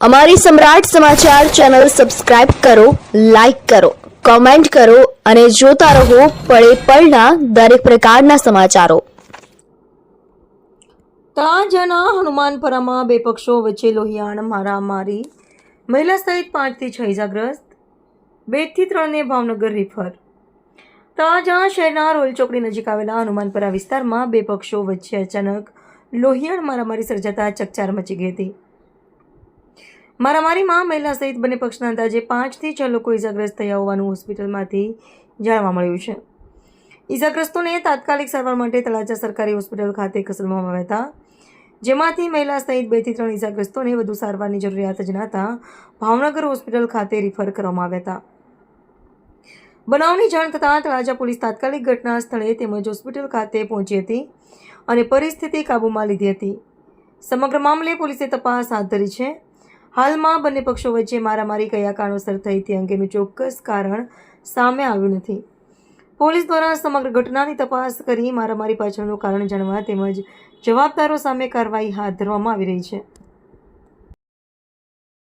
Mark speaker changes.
Speaker 1: અમારી સમ્રાટ સમાચાર ચેનલ સબસ્ક્રાઇબ કરો, લાઇક કરો, કોમેન્ટ કરો અને જોતા રહો પળે પળના દરેક પ્રકારના સમાચારો.
Speaker 2: તળાજાના હનુમાનપરામાં બે પક્ષો વચ્ચે લોહિયાણ મારામારી, મહિલા સહિત 5 થી 6 ઇજાગ્રસ્ત, 2 થી 3 ને ભાવનગર રિફર. તળાજા શહેરના રોલ ચોકડી નજીક આવેલા હનુમાનપરા વિસ્તારમાં બે પક્ષો વચ્ચે અચાનક લોહિયાણ મારામારી સર્જાતા ચકચાર મચી ગઈ હતી. મારામારીમાં મહિલા સહિત બંને પક્ષના અંદાજે 5 થી 6 લોકો ઇજાગ્રસ્ત થયા હોવાનું હોસ્પિટલમાંથી જાણવા મળ્યું છે. ઇજાગ્રસ્તોને તાત્કાલિક સારવાર માટે તળાજા સરકારી હોસ્પિટલ ખાતે ખસેડવામાં આવ્યા હતા, જેમાંથી મહિલા સહિત 2 થી 3 ઇજાગ્રસ્તોને વધુ સારવારની જરૂરિયાત જણાતા ભાવનગર હોસ્પિટલ ખાતે રિફર કરવામાં આવ્યા હતા. બનાવની જાણ થતાં તળાજા પોલીસ તાત્કાલિક ઘટના સ્થળે તેમજ હોસ્પિટલ ખાતે પહોંચી હતી અને પરિસ્થિતિ કાબૂમાં લીધી હતી. સમગ્ર મામલે પોલીસે તપાસ હાથ ધરી છે. હાલમાં બંને પક્ષો વચ્ચે મારામારી કયા કારણોસર થઈ તે અંગેનું ચોક્કસ કારણ સામે આવ્યું નથી. પોલીસ દ્વારા સમગ્ર ઘટનાની તપાસ કરી મારામારી પાછળનું કારણ જાણવા તેમજ જવાબદારો સામે કાર્યવાહી હાથ ધરવામાં આવી રહી છે.